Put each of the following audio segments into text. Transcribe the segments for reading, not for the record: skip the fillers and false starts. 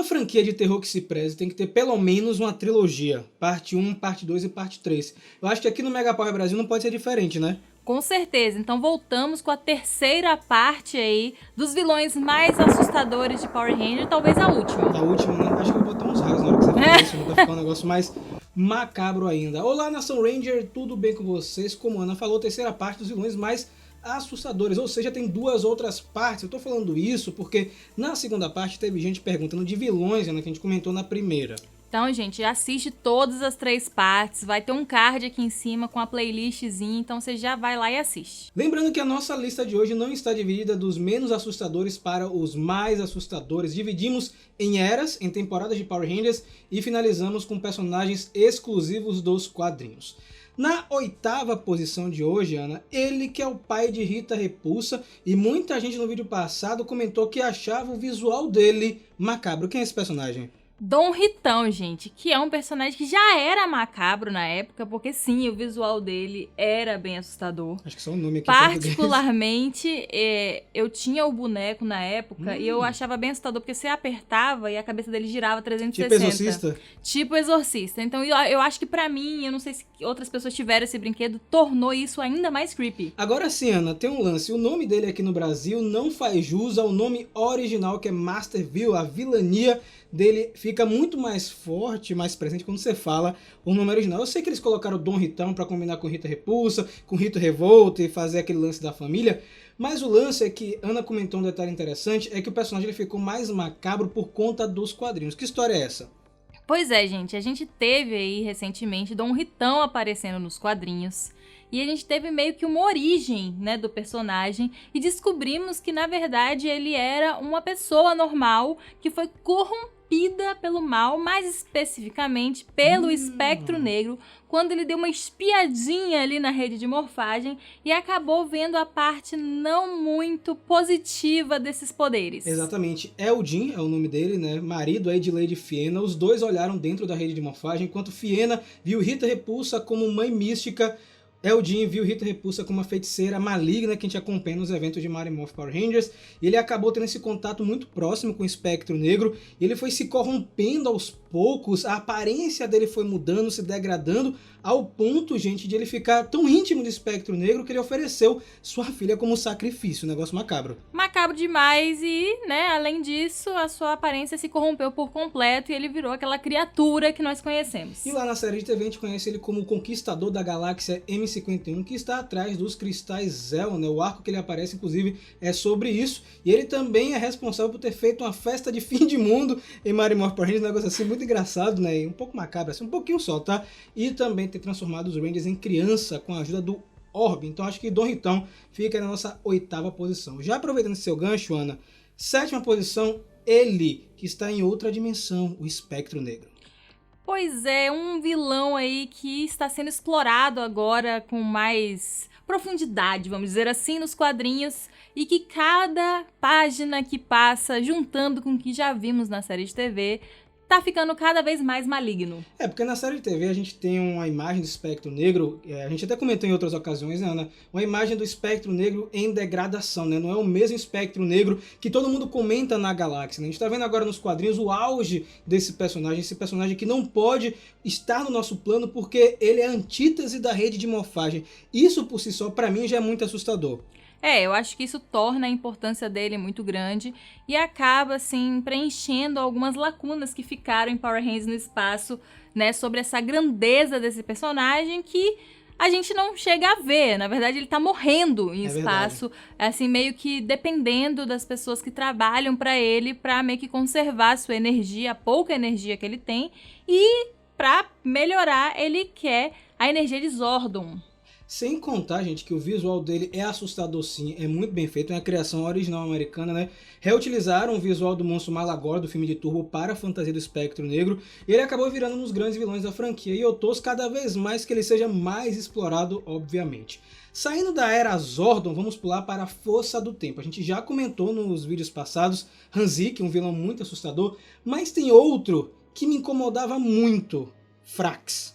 Toda franquia de terror que se preze tem que ter pelo menos uma trilogia. Parte 1, parte 2 e parte 3. Eu acho que aqui no Mega Power Brasil não pode ser diferente, né? Com certeza. Então voltamos com a terceira parte aí dos vilões mais assustadores de Power Ranger, talvez a última. A última, né? Acho que eu vou botar uns raios na hora que você falar isso, pra ficar um negócio mais macabro ainda. Olá, Nação Ranger, tudo bem com vocês? Como a Ana falou, terceira parte dos vilões mais assustadores, ou seja, tem duas outras partes. Eu tô falando isso porque na segunda parte teve gente perguntando de vilões, né, que a gente comentou na primeira. Então, gente, assiste todas as 3 partes, vai ter um card aqui em cima com a playlistzinha, então você já vai lá e assiste. Lembrando que a nossa lista de hoje não está dividida dos menos assustadores para os mais assustadores. Dividimos em eras, em temporadas de Power Rangers e finalizamos com personagens exclusivos dos quadrinhos. Na 8ª posição de hoje, Ana, ele que é o pai de Rita Repulsa, e muita gente no vídeo passado comentou que achava o visual dele macabro. Quem é esse personagem? Dom Ritão, gente, que é um personagem que já era macabro na época, porque sim, o visual dele era bem assustador. Acho que só o nome aqui. Particularmente, eu tinha o boneco na época e eu achava bem assustador, porque você apertava e a cabeça dele girava 360. Tipo Exorcista? Tipo Exorcista. Então eu acho que pra mim, eu não sei se outras pessoas tiveram esse brinquedo, tornou isso ainda mais creepy. Agora sim, Ana, tem um lance. O nome dele aqui no Brasil não faz jus ao nome original, que é Masterville. A vilania dele fica muito mais forte, mais presente quando você fala o nome original. Eu sei que eles colocaram Dom Ritão pra combinar com Rita Repulsa, com Rito Revolta e fazer aquele lance da família, mas o lance é que, Ana comentou um detalhe interessante, é que o personagem ele ficou mais macabro por conta dos quadrinhos. Que história é essa? Pois é, gente, a gente teve aí recentemente Dom Ritão aparecendo nos quadrinhos. E a gente teve meio que uma origem, né, do personagem e descobrimos que, na verdade, ele era uma pessoa normal que foi corrompida pelo mal, mais especificamente pelo Espectro Negro, quando ele deu uma espiadinha ali na rede de morfagem e acabou vendo a parte não muito positiva desses poderes. Exatamente. Eldin é o nome dele, né? Marido aí de Lady Fiena. Os dois olharam dentro da rede de morfagem, enquanto Fiena viu Rita Repulsa como mãe mística. Eldin viu Rita Repulsa como uma feiticeira maligna que a gente acompanha nos eventos de Mighty Morphin Power Rangers. E ele acabou tendo esse contato muito próximo com o Espectro Negro. E ele foi se corrompendo aos poucos, a aparência dele foi mudando, se degradando, ao ponto, gente, de ele ficar tão íntimo do Espectro Negro que ele ofereceu sua filha como sacrifício. Um negócio macabro. Macabro demais e, né, além disso, a sua aparência se corrompeu por completo e ele virou aquela criatura que nós conhecemos. E lá na série de TV a gente conhece ele como o Conquistador da Galáxia M51, que está atrás dos Cristais Zell, né? O arco que ele aparece, inclusive, é sobre isso. E ele também é responsável por ter feito uma festa de fim de mundo em Mighty Morphin Power Rangers, um negócio assim muito engraçado, né? E um pouco macabro, assim, um pouquinho só, tá? E também ter transformado os Rangers em criança com a ajuda do Orb. Então acho que Dom Ritão fica na nossa 8ª posição. Já aproveitando esse seu gancho, Ana, 7ª posição, ele, que está em outra dimensão, o Espectro Negro. Pois é, um vilão aí que está sendo explorado agora com mais profundidade, vamos dizer assim, nos quadrinhos, e que cada página que passa, juntando com o que já vimos na série de TV, tá ficando cada vez mais maligno. É, porque na série de TV a gente tem uma imagem do Espectro Negro, a gente até comentou em outras ocasiões, né, Ana? Uma imagem do Espectro Negro em degradação, né? Não é o mesmo Espectro Negro que todo mundo comenta na galáxia, né? A gente tá vendo agora nos quadrinhos o auge desse personagem, esse personagem que não pode estar no nosso plano porque ele é a antítese da rede de morfagem. Isso por si só, pra mim, já é muito assustador. Eu acho que isso torna a importância dele muito grande e acaba, assim, preenchendo algumas lacunas que ficaram em Power Rangers no espaço, né, sobre essa grandeza desse personagem que a gente não chega a ver. Na verdade, ele tá morrendo em espaço, assim, meio que dependendo das pessoas que trabalham pra ele, pra meio que conservar a sua energia, a pouca energia que ele tem, e pra melhorar, ele quer a energia de Zordon. Sem contar, gente, que o visual dele é assustador sim, é muito bem feito, é uma criação original americana, né? Reutilizaram o visual do monstro Malagor do filme de Turbo para a fantasia do Espectro Negro, e ele acabou virando um dos grandes vilões da franquia, e eu torço cada vez mais que ele seja mais explorado, obviamente. Saindo da era Zordon, vamos pular para a Força do Tempo. A gente já comentou nos vídeos passados, Hanzik, um vilão muito assustador, mas tem outro que me incomodava muito, Frax.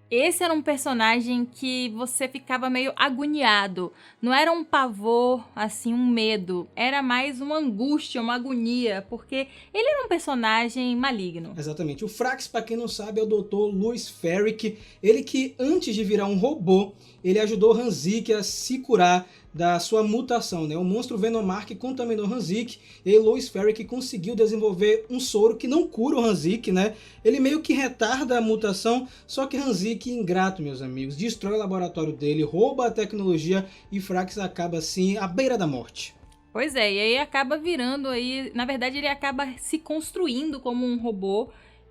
Esse era um personagem que você ficava meio agoniado. Não era um pavor, assim, um medo. Era mais uma angústia, uma agonia, porque ele era um personagem maligno. Exatamente. O Frax, pra quem não sabe, é o Dr. Louis Ferrick. Ele que, antes de virar um robô, ele ajudou Hanzik a se curar da sua mutação, né? O monstro Venomark contaminou Hanzik e Louis Ferrick conseguiu desenvolver um soro que não cura o Hanzik, né? Ele meio que retarda a mutação, só que Hanzik, ingrato, meus amigos, destrói o laboratório dele, rouba a tecnologia e Frax acaba assim à beira da morte. Pois é, e aí acaba virando aí, na verdade ele acaba se construindo como um robô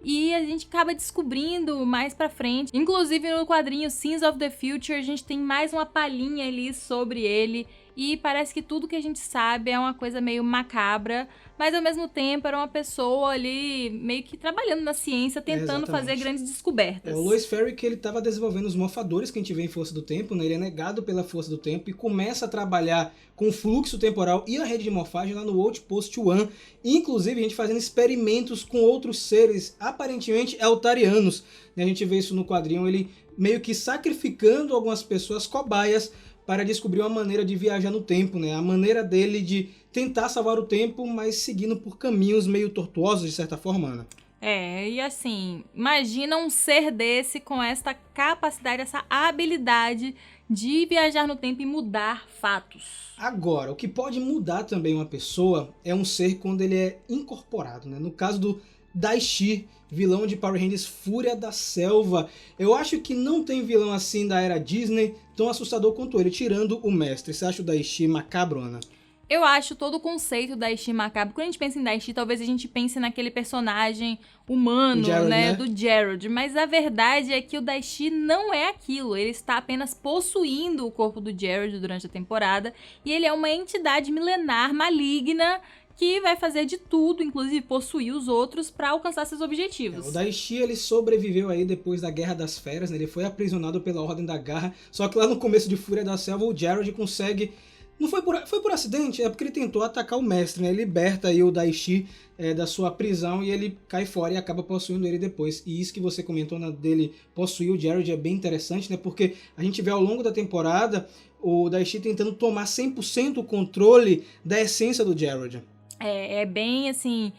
e a gente acaba descobrindo mais pra frente. Inclusive no quadrinho Sins of the Future a gente tem mais uma palhinha ali sobre ele e parece que tudo que a gente sabe é uma coisa meio macabra, mas ao mesmo tempo era uma pessoa ali meio que trabalhando na ciência, tentando fazer grandes descobertas. O Louis Ferrick, ele estava desenvolvendo os morfadores que a gente vê em Força do Tempo, né? Ele é negado pela Força do Tempo e começa a trabalhar com o fluxo temporal e a rede de morfagem lá no Outpost One, inclusive a gente fazendo experimentos com outros seres aparentemente eltarianos, né? A gente vê isso no quadrinho, ele meio que sacrificando algumas pessoas cobaias para descobrir uma maneira de viajar no tempo, né? A maneira dele de tentar salvar o tempo, mas seguindo por caminhos meio tortuosos, de certa forma, Ana. E assim, imagina um ser desse com essa capacidade, essa habilidade de viajar no tempo e mudar fatos. Agora, o que pode mudar também uma pessoa é um ser quando ele é incorporado, né? No caso do Daishi, vilão de Power Rangers Fúria da Selva. Eu acho que não tem vilão assim da era Disney tão assustador quanto ele, tirando o mestre. Você acha o Daishi macabro, Ana? Eu acho todo o conceito da Daishi macabro. Quando a gente pensa em Daishi, talvez a gente pense naquele personagem humano, Gerald, né? Do Gerald. Mas a verdade é que o Daishi não é aquilo. Ele está apenas possuindo o corpo do Gerald durante a temporada. E ele é uma entidade milenar, maligna, que vai fazer de tudo, inclusive possuir os outros, para alcançar seus objetivos. O Daishi, ele sobreviveu aí depois da Guerra das Feras, né? Ele foi aprisionado pela Ordem da Garra, só que lá no começo de Fúria da Selva, o Gerald consegue... Não foi por acidente, é porque ele tentou atacar o mestre, né? Ele liberta aí o Daishi da sua prisão e ele cai fora e acaba possuindo ele depois. E isso que você comentou dele possuir o Gerald é bem interessante, né? Porque a gente vê ao longo da temporada o Daishi tentando tomar 100% o controle da essência do Gerald. É bem, assim,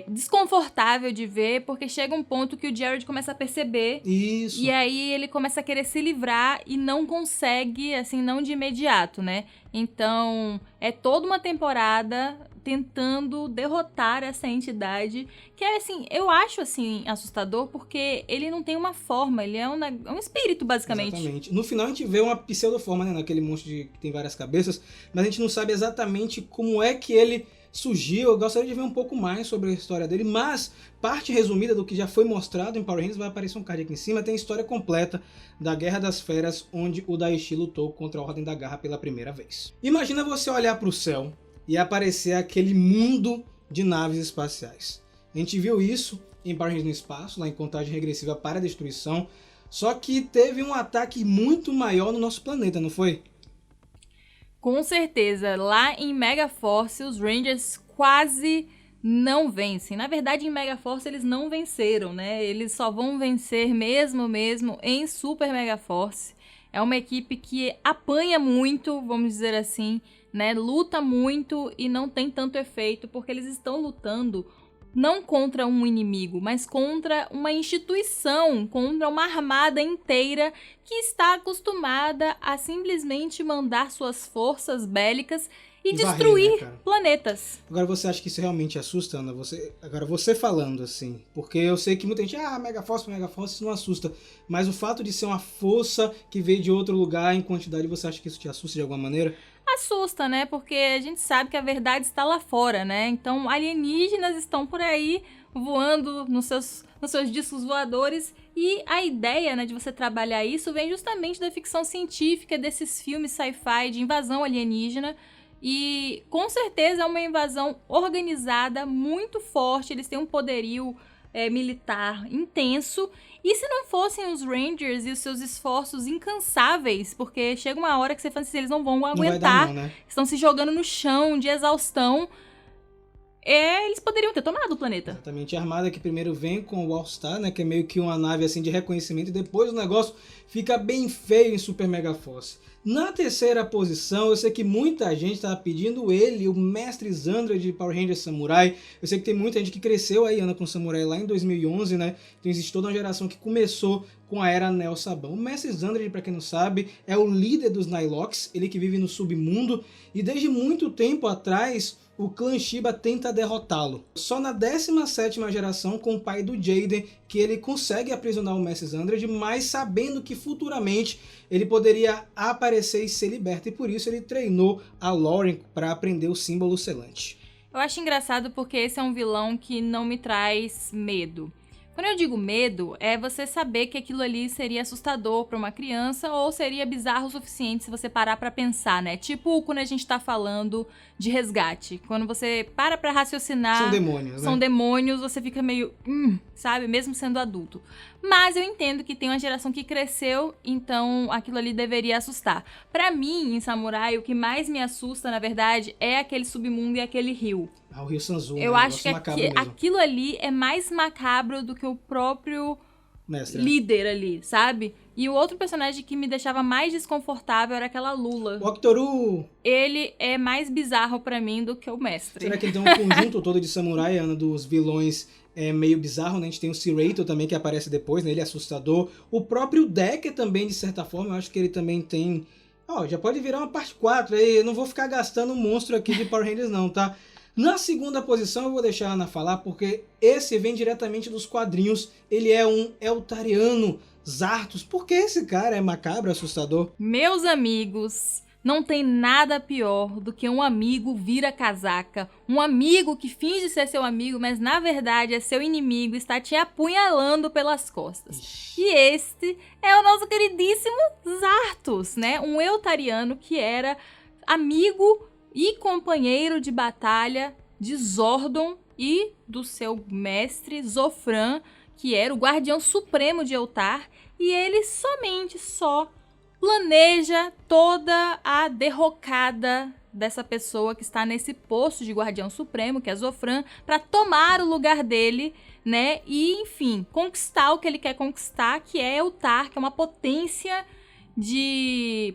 desconfortável de ver, porque chega um ponto que o Gerald começa a perceber. Isso. E aí ele começa a querer se livrar e não consegue, assim, não de imediato, né? Então, é toda uma temporada tentando derrotar essa entidade, que é, assim, eu acho, assim, assustador, porque ele não tem uma forma, ele é um espírito, basicamente. Exatamente. No final a gente vê uma pseudoforma, né, naquele monstro que tem várias cabeças, mas a gente não sabe exatamente como é que ele surgiu. Eu gostaria de ver um pouco mais sobre a história dele, mas parte resumida do que já foi mostrado em Power Rangers, vai aparecer um card aqui em cima, tem a história completa da Guerra das Feras, onde o Daishi lutou contra a Ordem da Garra pela primeira vez. Imagina você olhar para o céu e aparecer aquele mundo de naves espaciais. A gente viu isso em Power Rangers no Espaço, lá em Contagem Regressiva para a Destruição, só que teve um ataque muito maior no nosso planeta, não foi? Com certeza, lá em Megaforce os Rangers quase não vencem. Na verdade, em Megaforce eles não venceram, né? Eles só vão vencer mesmo em Super Megaforce. É uma equipe que apanha muito, vamos dizer assim, né? Luta muito e não tem tanto efeito, porque eles estão lutando não contra um inimigo, mas contra uma instituição, contra uma armada inteira que está acostumada a simplesmente mandar suas forças bélicas e destruir varrer, né, planetas. Agora você acha que isso realmente assusta, Ana? Agora você falando assim, porque eu sei que muita gente, Megaforce, isso não assusta, mas o fato de ser uma força que veio de outro lugar em quantidade, você acha que isso te assusta de alguma maneira? Assusta, né? Porque a gente sabe que a verdade está lá fora, né? Então alienígenas estão por aí voando nos seus discos voadores e a ideia, né, de você trabalhar isso vem justamente da ficção científica, desses filmes sci-fi de invasão alienígena. E com certeza é uma invasão organizada, muito forte, eles têm um poderio militar intenso. E se não fossem os Rangers e os seus esforços incansáveis, porque chega uma hora que você fala assim, eles não vão aguentar, não, né? Estão se jogando no chão de exaustão, eles poderiam ter tomado o planeta. Exatamente, a armada que primeiro vem com o All-Star, né, que é meio que uma nave assim de reconhecimento, e depois o negócio fica bem feio em Super Mega Force. Na terceira posição, eu sei que muita gente estava pedindo ele, o Mestre Zandra de Power Rangers Samurai. Eu sei que tem muita gente que cresceu aí, Ana, com Samurai lá em 2011, né? Então existe toda uma geração que começou com a era Neo Sabão. O Mestre Zandra, para quem não sabe, é o líder dos Nilox, ele que vive no submundo, e desde muito tempo atrás o clã Shiba tenta derrotá-lo. Só na 17ª geração, com o pai do Jaden, que ele consegue aprisionar o Mestre Zandred, mas sabendo que futuramente ele poderia aparecer e ser liberto, e por isso ele treinou a Lauren para aprender o símbolo selante. Eu acho engraçado porque esse é um vilão que não me traz medo. Quando eu digo medo, é você saber que aquilo ali seria assustador para uma criança ou seria bizarro o suficiente se você parar para pensar, né? Tipo quando a gente tá falando de resgate. Quando você para pra raciocinar... São demônios, né? São demônios, você fica meio... sabe? Mesmo sendo adulto. Mas eu entendo que tem uma geração que cresceu, então aquilo ali deveria assustar. Pra mim, em Samurai, o que mais me assusta, na verdade, é aquele submundo e aquele rio. Ah, o Rio Sanzu, eu acho que aquilo ali é mais macabro do que o próprio mestre, líder ali, sabe? E o outro personagem que me deixava mais desconfortável era aquela Lula. O Octoru! Ele é mais bizarro pra mim do que o mestre. Será que ele tem um conjunto todo de samurai, Ana, dos vilões meio bizarro, né? A gente tem o Serato também, que aparece depois, né? Ele é assustador. O próprio Decker também, de certa forma, eu acho que ele também tem... já pode virar uma parte 4 aí, eu não vou ficar gastando monstro aqui de Power Rangers não, tá? Na segunda posição eu vou deixar a Ana falar, porque esse vem diretamente dos quadrinhos. Ele é um Eltariano Zartos. Por que esse cara é macabro, assustador? Meus amigos, não tem nada pior do que um amigo vira casaca. Um amigo que finge ser seu amigo, mas na verdade é seu inimigo, está te apunhalando pelas costas. Ixi. E este é o nosso queridíssimo Zartos, né? Um Eltariano que era amigo e companheiro de batalha de Zordon e do seu mestre Zofran, que era o guardião supremo de Eltar, e ele só planeja toda a derrocada dessa pessoa que está nesse posto de guardião supremo, que é Zofran, para tomar o lugar dele, né? E, enfim, conquistar o que ele quer conquistar, que é Eltar, que é uma potência de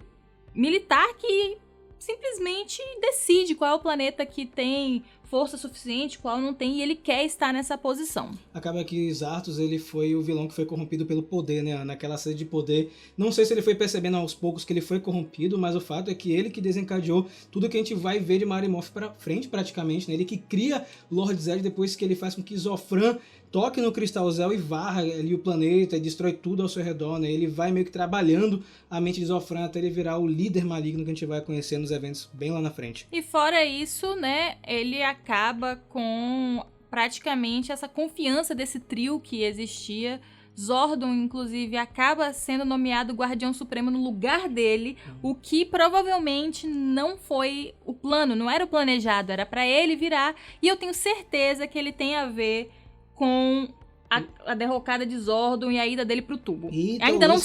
militar que simplesmente decide qual é o planeta que tem força suficiente, qual não tem, e ele quer estar nessa posição. Acaba que Zartos, ele foi o vilão que foi corrompido pelo poder, né? Naquela sede de poder. Não sei se ele foi percebendo aos poucos que ele foi corrompido, mas o fato é que ele que desencadeou tudo que a gente vai ver de Marimoth pra frente, praticamente, né? Ele que cria Lord Zed depois que ele faz com que Zofran toque no Cristal Zel e varra ali o planeta e destrói tudo ao seu redor, né? Ele vai meio que trabalhando a mente de Zofran até ele virar o líder maligno que a gente vai conhecer nos eventos bem lá na frente. E fora isso, né, ele acaba com praticamente essa confiança desse trio que existia. Zordon, inclusive, acaba sendo nomeado Guardião Supremo no lugar dele, o que provavelmente não foi o plano, não era o planejado, era pra ele virar, e eu tenho certeza que ele tem a ver com a derrocada de Zordon e a ida dele pro tubo. Ainda não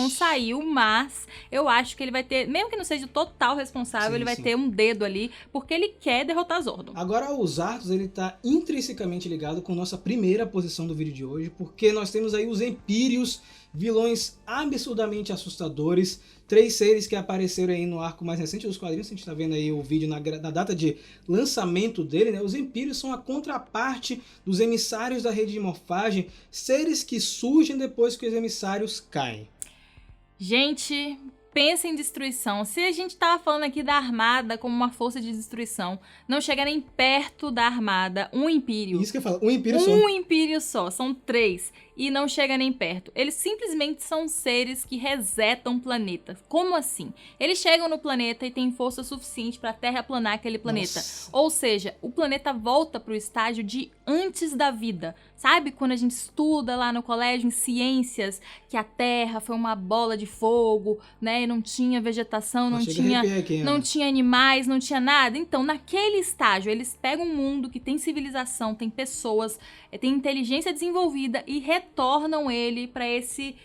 saiu, mas eu acho que ele vai ter, mesmo que não seja o total responsável, ele vai ter um dedo ali, porque ele quer derrotar Zordon. Agora o Zartos, ele tá intrinsecamente ligado com nossa primeira posição do vídeo de hoje, porque nós temos aí os Empíreos, vilões absurdamente assustadores, 3 seres que apareceram aí no arco mais recente dos quadrinhos. A gente tá vendo aí o vídeo na data de lançamento dele, né? Os Empíreos são a contraparte dos emissários da rede de morfagem, seres que surgem depois que os emissários caem. Gente, pensa em destruição. Se a gente tava falando aqui da armada como uma força de destruição, não chega nem perto da armada um Império. Isso que eu falo, um Império só. Um Império só, são 3. E não chega nem perto. Eles simplesmente são seres que resetam planetas. Como assim? Eles chegam no planeta e têm força suficiente para terraplanar aquele planeta. Nossa. Ou seja, o planeta volta para o estágio de antes da vida. Sabe quando a gente estuda lá no colégio em ciências que a Terra foi uma bola de fogo, né? E não tinha vegetação, não tinha animais, não tinha nada. Então, naquele estágio, eles pegam um mundo que tem civilização, tem pessoas, tem inteligência desenvolvida e retornam ele para esse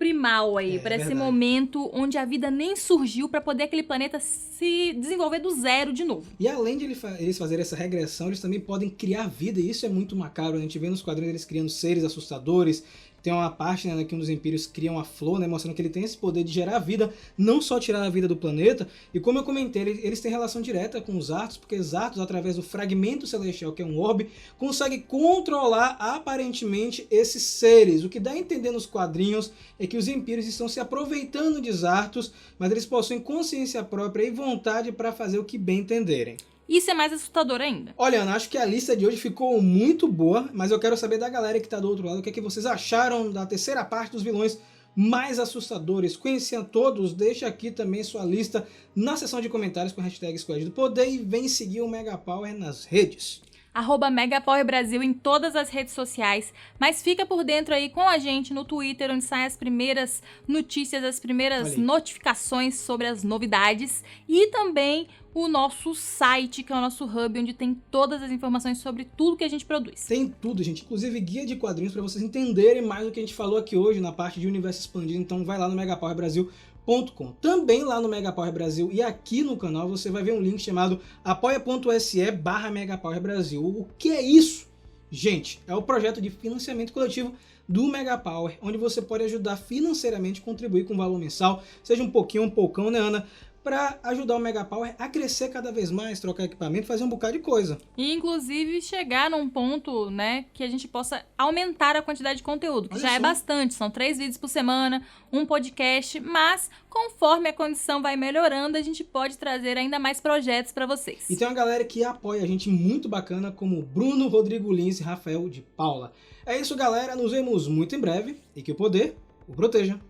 primal aí, para esse momento onde a vida nem surgiu para poder aquele planeta se desenvolver do zero de novo. E além de eles fazerem essa regressão, eles também podem criar vida, e isso é muito macabro, né? A gente vê nos quadrinhos eles criando seres assustadores. Tem uma parte, né, que um dos Impérios cria uma flor, né, mostrando que ele tem esse poder de gerar vida, não só tirar a vida do planeta. E como eu comentei, eles têm relação direta com os Zartos, porque os Zartos, através do fragmento celestial, que é um orbe, consegue controlar aparentemente esses seres. O que dá a entender nos quadrinhos é que os Impérios estão se aproveitando de Zartos, mas eles possuem consciência própria e vontade para fazer o que bem entenderem. Isso é mais assustador ainda. Olha, Ana, acho que a lista de hoje ficou muito boa, mas eu quero saber da galera que tá do outro lado, o que é que vocês acharam da terceira parte dos vilões mais assustadores. Conheciam todos? Deixa aqui também sua lista na seção de comentários com a hashtag Squad do Poder e vem seguir o Mega Power nas redes. @MegaPowerBrasil em todas as redes sociais, mas fica por dentro aí com a gente no Twitter, onde saem as primeiras notícias, as primeiras notificações sobre as novidades, e também o nosso site, que é o nosso hub, onde tem todas as informações sobre tudo que a gente produz. Tem tudo, gente, inclusive guia de quadrinhos para vocês entenderem mais do que a gente falou aqui hoje na parte de universo expandido, então vai lá no megapowerbrasil.com. Também lá no Mega Power Brasil e aqui no canal você vai ver um link chamado apoia.se/megapowerbrasil. O que é isso? Gente, é o projeto de financiamento coletivo do Mega Power, onde você pode ajudar financeiramente, contribuir com valor mensal, seja um pouquinho, um poucão, né, Ana? Para ajudar o Mega Power a crescer cada vez mais, trocar equipamento, fazer um bocado de coisa. E inclusive chegar num ponto, né, que a gente possa aumentar a quantidade de conteúdo, que já é bastante, são 3 vídeos por semana, um podcast, mas conforme a condição vai melhorando, a gente pode trazer ainda mais projetos para vocês. E tem uma galera que apoia a gente muito bacana, como Bruno, Rodrigo Lins e Rafael de Paula. É isso, galera, nos vemos muito em breve e que o poder o proteja.